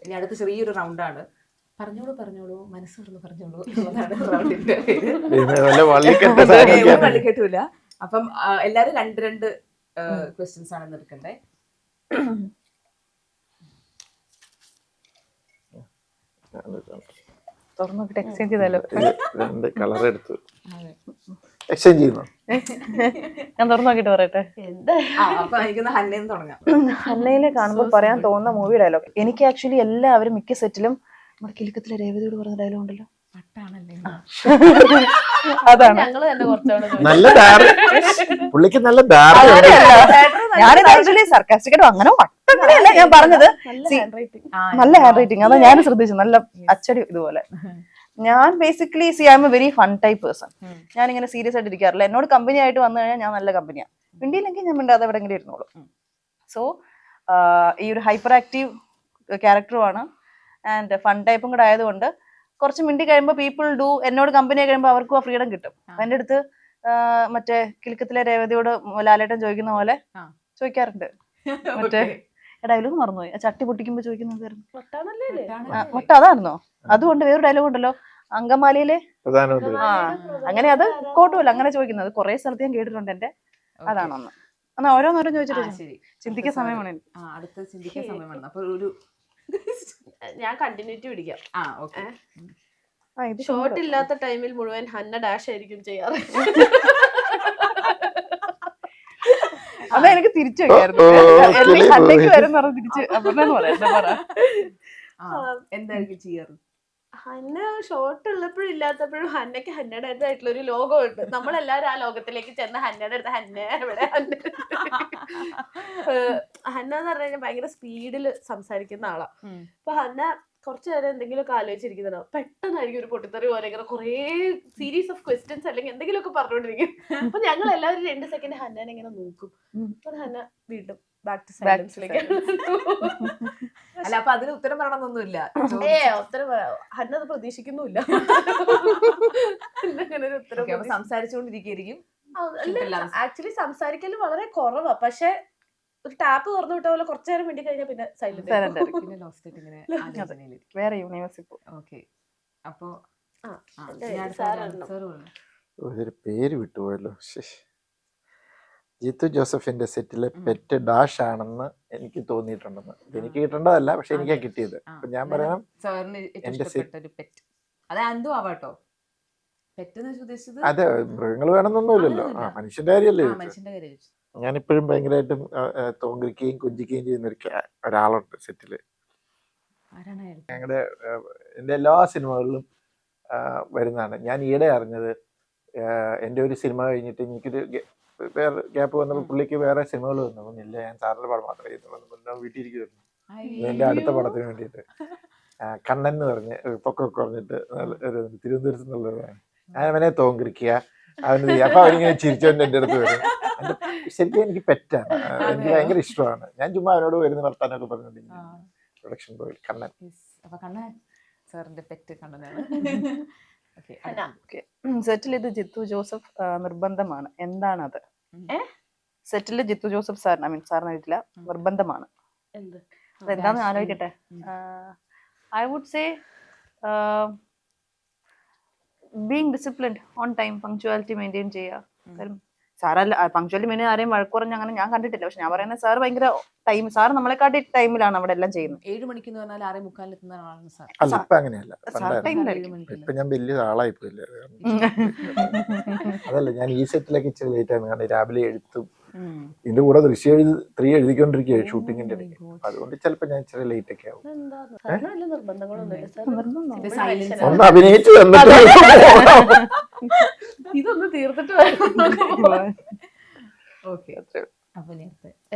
ഇനി അടുത്ത ചെറിയൊരു റൗണ്ടാണ്. പറഞ്ഞോളൂ മനസ്സ് തുറന്ന് പറഞ്ഞോളൂ എന്നതാണ് റൗണ്ടിന്റെ പേര്. വള്ളിക്കെട്ടില്ല. അപ്പം എല്ലാരും രണ്ട് ക്വസ്റ്റ്യൻസ് ആണ് എടുക്കണ്ടേ. എക്സ്ചേഞ്ച് ചെയ്താലോ? കളർ എടുത്തു എക്സ്ചേഞ്ച് ചെയ്യുന്നു. ഞാൻ തുറന്നു നോക്കിട്ട് പറയട്ടെ. ഹന്നയിലെ കാണുമ്പോൾ പറയാൻ തോന്നുന്ന മൂവി ഡയലോഗ്. എനിക്ക് ആക്ച്വലി എല്ലാവരും മിക്ക സെറ്റിലും നമ്മുടെ കിലുക്കത്തിലെ രേവതിയോട് പറഞ്ഞ ഡയലോഗ് ഉണ്ടല്ലോ, അതാണ്. നല്ല പുള്ളിക്ക് നല്ല ഞാനിത് ആക്ച്വലി സർക്കാസ്റ്റിക്കായിട്ട് അങ്ങനെ വട്ടങ്ങനെയല്ല ഞാൻ പറഞ്ഞത്. നല്ല ഹാൻഡ് റൈറ്റിംഗ്, അതാ ഞാൻ ശ്രദ്ധിച്ചു, നല്ല അച്ചടി ഇതുപോലെ. ഞാൻ basically I M A very fun type person. ഞാൻ ഇങ്ങനെ സീരിയസ് ആയിട്ട് ഇരിക്കാറില്ല. എന്നോട് കമ്പനി ആയിട്ട് വന്നു കഴിഞ്ഞാൽ ഞാൻ നല്ല കമ്പനിയാണ്. മിണ്ടിയില്ലെങ്കിൽ ഞാൻ മിണ്ടാതെ എവിടെയെങ്കിലും ഇരുന്നോളൂ. സോ ഈ ഒരു ഹൈപ്പർ ആക്റ്റീവ് ക്യാരക്ടറുമാണ് ആൻഡ് ഫൺ ടൈപ്പും കൂടെ ആയതുകൊണ്ട് കുറച്ച് മിണ്ടി കഴിയുമ്പോൾ പീപ്പിൾ ഡു എന്നോട് കമ്പനി കഴിയുമ്പോൾ അവർക്കും ആ ഫ്രീഡം കിട്ടും. എൻ്റെ അടുത്ത് മറ്റേ കിലുക്കത്തിലെ രേവതിയോട് ലാലേട്ടൻ ചോദിക്കുന്ന പോലെ ചോദിക്കാറുണ്ട്. മറ്റേ ഡയലോഗ് മറന്നുപോയി, ചട്ടി പൊട്ടിക്കുമ്പോ ചോദിക്കുന്നതായിരുന്നു. മൊട്ട അതായിരുന്നോ? അതുകൊണ്ട് വേറൊരു ഡയലോഗ് ഉണ്ടല്ലോ, അങ്കമാലിയിലെ അങ്ങനെ, അത് കോട്ടുമല്ല അങ്ങനെ ചോദിക്കുന്നത്. കുറെ സ്ഥലത്ത് ഞാൻ കേട്ടിട്ടുണ്ട്. എന്റെ അതാണോന്ന് എന്നാ ഓരോന്നോരോ ചോദിച്ചിട്ട് ചിന്തിക്കാൻ സമയമാണ്. അടുത്ത ചിന്തിക്കാൻ സമയമാണ്. അപ്പൊ ഒരു ഞാൻ കണ്ടിന്യൂറ്റി പിടിക്കാം. ഷോർട്ട് ഇല്ലാത്ത ടൈമിൽ മുഴുവൻ ഹന്ന ഡാഷ് ആയിരിക്കും ചെയ്യാറ്. അതാ എനിക്ക് തിരിച്ചു വെക്കായിരുന്നു. ഹന്നയ്ക്ക് വരുന്ന തിരിച്ച് എന്തായിരിക്കും ചെയ്യാറ്? ഹന്ന ഷോർട്ട് ഉള്ളപ്പോഴും ഇല്ലാത്തപ്പോഴും ഹന്നയ്ക്ക് ഹന്നയുടേതായിട്ടുള്ള ഒരു ലോകം ഉണ്ട്. നമ്മളെല്ലാരും ആ ലോകത്തിലേക്ക് ചെന്ന് ഹന്നയുടെ അടുത്ത് ഹന്ന എവിടെ ഹന്ന എന്ന് പറഞ്ഞു കഴിഞ്ഞാൽ ഭയങ്കര സ്പീഡിൽ സംസാരിക്കുന്ന ആളാ. അപ്പൊ ഹന്ന കുറച്ചു നേരം എന്തെങ്കിലുമൊക്കെ ആലോചിച്ചിരിക്കുന്നുണ്ടോ, പെട്ടെന്നായിരിക്കും ഒരു പൊട്ടിത്തെറി പോലെ ഇങ്ങനെ കുറേ സീരീസ് ഓഫ് ക്വസ്റ്റ്യൻസ് അല്ലെങ്കിൽ എന്തെങ്കിലുമൊക്കെ പറഞ്ഞുകൊണ്ടിരിക്കും. അപ്പൊ ഞങ്ങൾ എല്ലാവരും 2 സെക്കൻഡ് ഹന്നനെ ഇങ്ങനെ നോക്കും. അപ്പൊ ഹന്ന വീണ്ടും ബാക്ക് ടു സൈലൻസിലേക്ക്. അല്ല, അപ്പൊ അതിന് ഉത്തരം പറയണമെന്നൊന്നുമില്ല. ഉത്തരം ഹന്ന അത് പ്രതീക്ഷിക്കുന്നുമില്ല. സംസാരിച്ചുകൊണ്ടിരിക്കും. ആക്ച്വലി സംസാരിക്കല് വളരെ കുറവാ. പക്ഷെ ഒരു ടാപ്പ് തുറന്നു വിട്ട പോലെ കുറച്ചു നേരം വേണ്ടി കഴിഞ്ഞാൽ പിന്നെ സൈലന്റ്. വേറെ യൂണിവേഴ്സിറ്റി. ഓക്കെ, അപ്പൊ ഒരു പേര് വിട്ടുപോയല്ലോ. ജിത്തു ജോസഫിന്റെ സെറ്റിലെ പെറ്റ് ഡാഷ് ആണെന്ന് എനിക്ക് തോന്നിയിട്ടുണ്ടെന്ന്. എനിക്ക് കിട്ടേണ്ടതല്ല, പക്ഷെ എനിക്കാ കിട്ടിയത്. അപ്പൊ ഞാൻ പറയാം അതെ, മൃഗങ്ങൾ വേണമെന്നൊന്നുമില്ലല്ലോ. മനുഷ്യന്റെ കാര്യമല്ലേ. ഞാനിപ്പോഴും ഭയങ്കരമായിട്ടും തോങ്കിക്കുകയും കൊഞ്ചിക്കുകയും ചെയ്യുന്ന ഒരാളുണ്ട് സെറ്റില്. ഞങ്ങളുടെ എൻ്റെ എല്ലാ സിനിമകളിലും വരുന്നതാണ്. ഞാൻ ഈയിടെ അറിഞ്ഞത്, എൻ്റെ ഒരു സിനിമ കഴിഞ്ഞിട്ട് എനിക്കൊരു വേറെ ഗ്യാപ്പ് വന്നപ്പോൾ പുള്ളിക്ക് വേറെ സിനിമകൾ വന്നു. ഇല്ല, ഞാൻ സാറിന്റെ പടം മാത്രമേ ചെയ്യുന്നുള്ളൂ, വീട്ടിലിരിക്കുമായിരുന്നു. എൻ്റെ അടുത്ത പടത്തിന് വേണ്ടിയിട്ട് കണ്ണൻ എന്ന് പറഞ്ഞ് പൊക്കൊക്കെ പറഞ്ഞിട്ട് തിരുവനന്തപുരത്ത് നിന്നുള്ളതാണ്. ഞാൻ അവനെ തോങ്കിരിക്കുക, അവന് അപ്പൊ അവനിങ്ങനെ ചിരിച്ചോണ്ട് എൻ്റെ അടുത്ത് വരും. ശരിക്കും എനിക്ക് പെറ്റാണ്, എനിക്ക് ഭയങ്കര ഇഷ്ടമാണ്. ഞാൻ ചുമ്മാ അവനോട് വരുന്ന വർത്താനൊക്കെ പറഞ്ഞിട്ടുണ്ടെങ്കിൽ പ്രൊഡക്ഷൻ പോയി കണ്ണൻ. സെറ്റിൽ ഇത് ജിത്തു ജോസഫ് നിർബന്ധമാണ്. എന്താണത്? സെറ്റില് ജിത്തു ജോസഫ് സാറിന് സാറിനായിട്ടില്ല, നിർബന്ധമാണ്. എന്താന്ന് ആലോചിക്കട്ടെ. I would say being disciplined, on time, punctuality maintain ചെയ്യുക. സാറല്ല പങ്ക്ച്വാലിറ്റി മെയിൻ ആരെയും വഴക്കുറഞ്ഞ് അങ്ങനെ ഞാൻ കണ്ടിട്ടില്ല. പക്ഷെ ഞാൻ പറയുന്നത് സാർ ഭയങ്കര ടൈം, സാർ നമ്മളെക്കാട്ടി ടൈമിലാണ് അവിടെ എല്ലാം ചെയ്യുന്നത്. 7 മണിക്ക് എന്ന് പറഞ്ഞാൽ 6:45 എത്തുന്ന ആളാണ് സാർ. അല്ല, ഇപ്പൊ അങ്ങനെയല്ല. ഇപ്പൊ ഞാൻ വലിയ ആളായി പോയില്ലേ. അതല്ല, ഞാൻ ഈ സെറ്റിലേക്ക് ഇച്ചിരി ലേറ്റ് ആണ്. കാരണം രാവിലെ എഴുത്തും ഇതിന്റെ കൂടെ ദൃശ്യം 3 എഴുതിക്കൊണ്ടിരിക്കുക ഷൂട്ടിങ്ങിന്റെ ഇടയ്ക്ക്. അതുകൊണ്ട് ചിലപ്പോ ഞാൻ ഇച്ചിരി ലേറ്റ് ഒക്കെ ആവും. ഒന്ന് അഭിനയിച്ചു തന്നിട്ട് ഇതൊന്ന് തീർത്തിട്ട്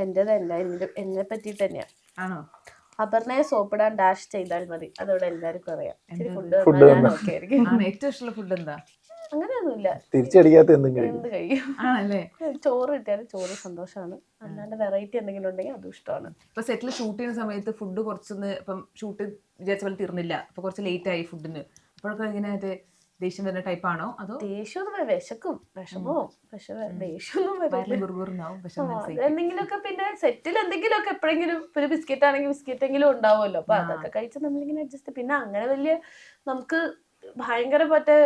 എന്റേതല്ല, എന്നെ പറ്റിട്ട് തന്നെയാ. അപർണയെ സോപ്പിടാൻ ഡാഷ് ചെയ്താൽ മതി, അതോടെ എല്ലാവർക്കും അറിയാം. ഏറ്റവും ഇഷ്ടമുള്ള ഫുഡ് എന്താ? അങ്ങനെയൊന്നുമില്ല, തിരിച്ചടിക്കാത്ത എന്ത് കഴിയും. ചോറ് കിട്ടിയാലും ചോറ് സന്തോഷമാണ്. അല്ലാണ്ട് വെറൈറ്റി എന്തെങ്കിലും ഉണ്ടെങ്കിൽ അതും ഇഷ്ടമാണ്. ഇപ്പൊ സെറ്റിൽ ഷൂട്ട് ചെയ്യുന്ന സമയത്ത് ഫുഡ് കുറച്ചൊന്ന് ഇപ്പം ഷൂട്ട് വിചാരിച്ച പോലെ തീർന്നില്ല, അപ്പൊ കുറച്ച് ലേറ്റ് ആയി ഫുഡിന്, അപ്പോഴൊക്കെ ഇങ്ങനെ ദേഷ്യം വരുന്ന ടൈപ്പാണോ അതോ ദേഷ്യമൊന്നും വിശക്കും, വിഷമോ പക്ഷെ ദേഷ്യമൊന്നും വയറിൽ വരില്ല. ഗുറുകുറുന്നാവും പക്ഷെ എന്തെങ്കിലുമൊക്കെ പിന്നെ സെറ്റിൽ എന്തെങ്കിലുമൊക്കെ എപ്പോഴെങ്കിലും ഒരു ബിസ്ക്കറ്റ് ആണെങ്കിൽ ബിസ്ക്കറ്റ് എങ്കിലും ഉണ്ടാവുമല്ലോ, അപ്പൊ അതൊക്കെ കഴിച്ച് നമ്മളിങ്ങനെ അഡ്ജസ്റ്റ്. പിന്നെ അങ്ങനെ വലിയ നമുക്ക് ഭയങ്കര മറ്റേ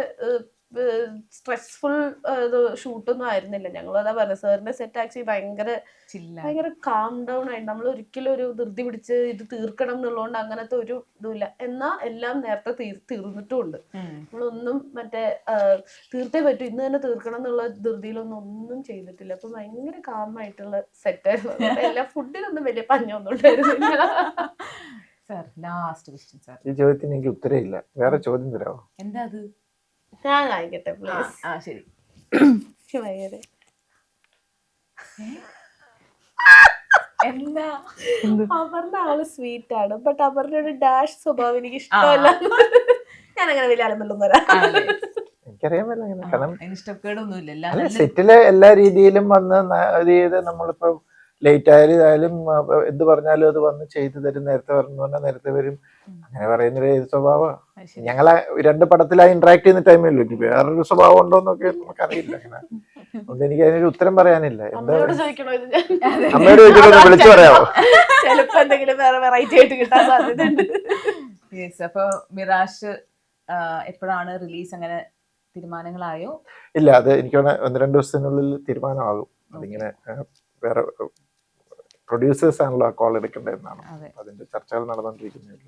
സ്ട്രെസ്ഫുൾ ഷൂട്ടൊന്നും ആയിരുന്നില്ല. ഞങ്ങളും അതാ പറഞ്ഞത്, സാറിന്റെ സെറ്റ് ആക്ച്വലി ഭയങ്കര കാം ഡൗൺ ആയിട്ട്, നമ്മൾ ഒരിക്കലും ഒരു ധൃതി പിടിച്ച് ഇത് തീർക്കണം എന്നുള്ളതുകൊണ്ട് അങ്ങനത്തെ ഒരു ഇതുമില്ല. എന്നാ എല്ലാം നേരത്തെ തീർന്നിട്ടും ഉണ്ട്. നമ്മളൊന്നും മറ്റേ തീർത്തേ പറ്റൂ ഇന്ന് തന്നെ തീർക്കണം എന്നുള്ള ധൃതിയിലൊന്നും ഒന്നും ചെയ്തിട്ടില്ല. അപ്പൊ ഭയങ്കര കാമായിട്ടുള്ള സെറ്റായിരുന്നു. എല്ലാ ഫുഡിലൊന്നും വലിയ പഞ്ഞൊന്നും ഉണ്ടായിരുന്നില്ല. Sir last question sir. ഈ ചോദ്യത്തിന് എനിക്ക് ഉത്തരവില്ല, വേറെ ചോദ്യം തരാമോ? എന്താ അത്? ഞാൻ കാണിക്കട്ടെ പ്ലീസ്. ശരി. ഭയങ്കര എന്താ അപർണ ആള് സ്വീറ്റ് ആണ്, ബട്ട് അപർണയുടെ ഒരു ഡാഷ് സ്വഭാവം എനിക്ക് ഇഷ്ടമല്ല. ഞാൻ അങ്ങനെ വലിയ ആളൊന്നും വരാം. എനിക്കറിയാൻ പറ്റില്ല അങ്ങനെ. കാരണം ഇഷ്ടക്കേടൊന്നുമില്ല. അല്ല, സെറ്റിലെ എല്ലാ രീതിയിലും വന്ന് ഇത് ചെയ്ത് നമ്മളിപ്പോ ലേറ്റ് ആയാലും എന്ത് പറഞ്ഞാലും അത് വന്ന് ചെയ്തു തരും. നേരത്തെ പറഞ്ഞു പറഞ്ഞാൽ നേരത്തെ വരും. അങ്ങനെ പറയുന്നൊരു ഏത് സ്വഭാവമാണ്. ഞങ്ങളെ 2 പടത്തിലായി ഇന്ററാക്ട് ചെയ്യുന്ന ടൈമിലല്ലോ, ഇനി വേറൊരു സ്വഭാവം ഉണ്ടോന്നൊക്കെ നമുക്കറിയില്ല. അങ്ങനെ അതുകൊണ്ട് എനിക്ക് അതിനൊരു ഉത്തരം പറയാനില്ല. എന്താ അമ്മയോട് ചോദിക്കണോ ഇത്? അമ്മയോട് ചോദിച്ചിട്ട് വിളിച്ചു പറയാമോ? ചിലപ്പോ എന്തെങ്കിലും വേറെ വെറൈറ്റി ആയിട്ട് കിട്ടാൻ സാധ്യതയുണ്ട്. അപ്പൊ മിറാഷ് എപ്പോഴാണ് റിലീസ്? അങ്ങനെ തീരുമാനങ്ങളായോ? ഇല്ല, അത് എനിക്ക് 1-2 ദിവസത്തിനുള്ളിൽ തീരുമാനമാകും. അതിങ്ങനെ വേറെ പ്രൊഡ്യൂസേഴ്സ് ആണല്ലോ ആ കോൾ എടുക്കേണ്ടതെന്നാണ്. അതിന്റെ ചർച്ചകൾ നടന്നുകൊണ്ടിരിക്കുന്നത്.